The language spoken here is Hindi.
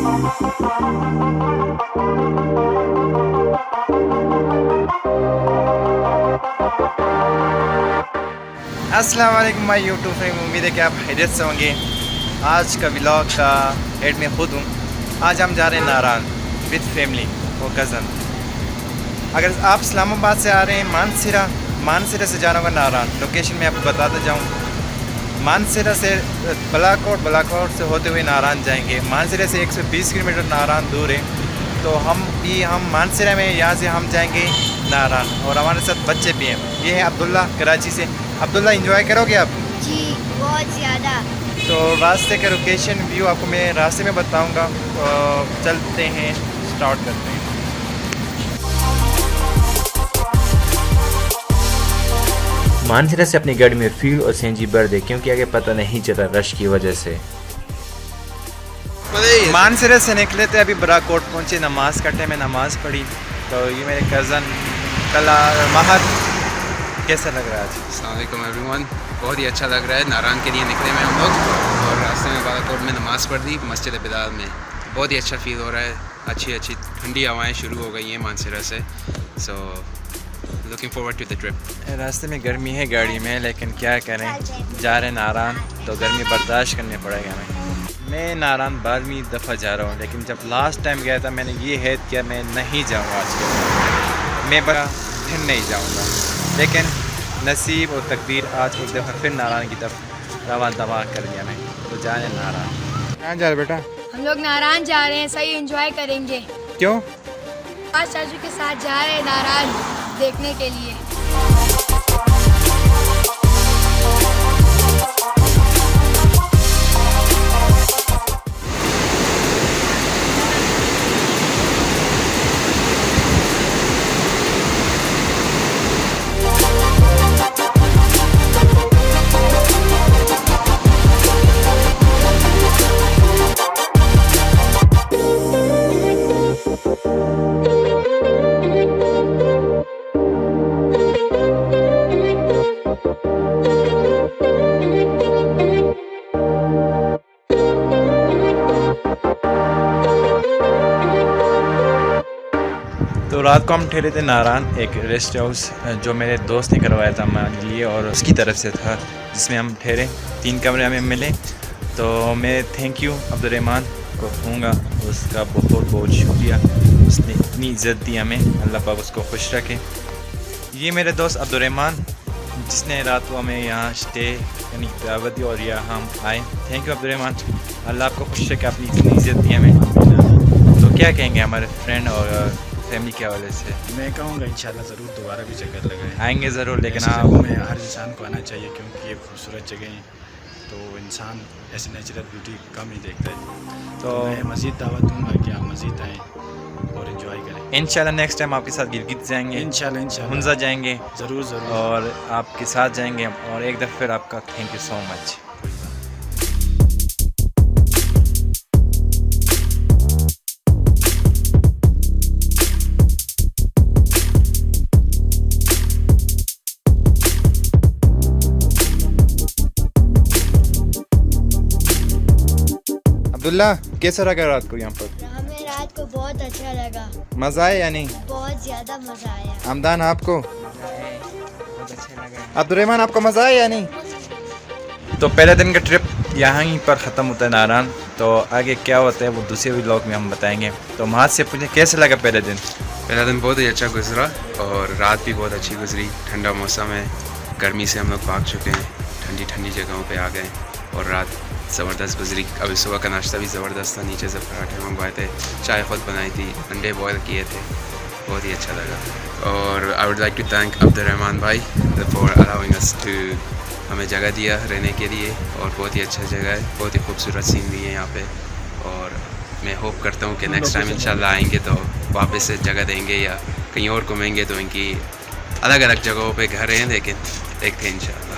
अस्सलाम वालेकुम माय यूट्यूब फ्रेंड, उम्मीद है कि आप खैरियत से होंगे। आज का व्लॉग का हेड में खुद हूँ। आज हम जा रहे हैं नारान विद फैमिली और कज़न। अगर आप इस्लामाबाद से आ रहे हैं मानसरा से जा रहा हूँ नारान। लोकेशन मैं आपको बताता जाऊँ, मानसरा से बलाकोट से होते हुए नारान जाएंगे। मानसरा से 120 किलोमीटर नारान दूर है। तो हम मानसरा में यहाँ से हम जाएंगे नारान, और हमारे साथ बच्चे भी हैं। ये है अब्दुल्ला कराची से। अब्दुल्ला, एंजॉय करोगे आप? जी बहुत ज़्यादा। तो रास्ते का लोकेशन व्यू आपको मैं रास्ते में बताऊंगा। तो चलते हैं, स्टार्ट करते हैं। मानसरा से अपनी गाड़ी में फ्यूल और सीएनजी भर दे, क्योंकि आगे पता नहीं चला रश की वजह से। मानसरा से निकले थे, अभी बराकोट पहुंचे। नमाज का टाइम है, नमाज पढ़ी। तो ये मेरे कज़न कला महर, कैसा लग रहा है आज? अस्सलाम वालेकुम एवरीवन। बहुत ही अच्छा लग रहा है। नारान के लिए निकले में हम लोग, और रास्ते में बालाकोट में नमाज़ पढ़ दी मस्जिद बिलाल में। बहुत ही अच्छा फील हो रहा है। अच्छी ठंडी हवाएं शुरू हो गई हैं मानसरा से। So looking forward to the trip. रास्ते में गर्मी है गाड़ी में, लेकिन क्या करें, जा रहे हैं नारान तो गर्मी बर्दाश्त करने पड़ेगा हमें। मैं नारान 12वीं दफ़ा जा रहा हूँ, लेकिन जब लास्ट टाइम गया था मैंने ये हैद किया मैं नहीं जाऊँगा आज के दिन, मैं बड़ा फिर नहीं जाऊँगा। लेकिन नसीब और तकदीर आज एक दफ़ा फिर नारायण की तरफ रवा दवा कर दिया मैं। तो जाने नारायण। कहाँ जा रहे बेटा? हम लोग नारायण जा रहे हैं, सही एंजॉय करेंगे। क्यों? आज चाचू के साथ जा रहे हैं नारायण देखने के लिए। तो रात को हम ठहरे थे नारायण, एक रेस्ट हाउस जो मेरे दोस्त ने करवाया था हमारे लिए और उसकी तरफ से था, जिसमें हम ठहरे। 3 कमरे हमें मिले। तो मैं थैंक यू अब्दुर्रहमान को कहूँगा, उसका बहुत बहुत शुक्रिया। उसने इतनी इज़्ज़त दी हमें, अल्लाह पाक उसको खुश रखे। ये मेरे दोस्त अब्दुर्रहमान, जिसने रात को हमें यहाँ स्टे यानी दावत दी और यहाँ हम आए। थैंक यू अब्दुर्रहमान, अल्लाह आपको खुश रखे, अपनी इतनी इज़्ज़त दी हमें। तो क्या कहेंगे हमारे फ्रेंड और फैमिली के हवाले से? मैं कहूँगा इंशाल्लाह ज़रूर दोबारा भी चक्कर लगाएं। आएंगे ज़रूर, लेकिन ऐसी आप जगहों में हर इंसान को आना चाहिए, क्योंकि ये खूबसूरत जगह हैं। तो इंसान ऐसी नेचुरल ब्यूटी कम ही देखता है। तो मैं मज़ीद दावत दूँगा कि आप मज़ीद आएँ और इन्जॉय करें। इंशाल्लाह नेक्स्ट टाइम आपके साथ गिलगित जाएंगे, इंशाल्लाह हुंजा जाएंगे ज़रूर और आपके साथ जाएंगे। और एक दफ़ा फिर आपका thank you so much. Abdullah, कैसा लगा रात को यहाँ पर? हमें रात को बहुत अच्छा लगा। मज़ा आया या नहीं? बहुत ज़्यादा मज़ा आया। हमदान, आपको? अब्दुर्रहमान, आपको मज़ा आया या नहीं? तो पहले दिन का ट्रिप यहाँ ही पर ख़त्म होता है नारायण। तो आगे क्या होता है वो दूसरे व्लॉग में हम बताएंगे। तो महाज से पूछे कैसे लगा पहले दिन? पहला दिन बहुत ही अच्छा गुजरा, और रात भी बहुत अच्छी गुजरी। ठंडा मौसम है, गर्मी से हम लोग भाग चुके हैं, ठंडी जगहों पे आ गए, और रात ज़बरदस्त गुजरी। अभी सुबह का नाश्ता भी ज़बरदस्त था, नीचे से पराठे मंगवाए थे, चाय खुद बनाई थी, अंडे बॉयल किए थे, बहुत ही अच्छा लगा। और I would like to thank Abdurrahman भाई फॉर अलाउइंग अस टू, हमें जगह दिया रहने के लिए, और बहुत ही अच्छा जगह है, बहुत ही खूबसूरत सीनरी है यहाँ पे। और मैं होप करता हूँ कि नेक्स्ट टाइम इंशाल्लाह आएंगे तो वापस से जगह देंगे या कहीं और घूमेंगे। तो इनकी अलग अलग जगहों पे घर हैं, लेकिन देखते हैं इंशाल्लाह।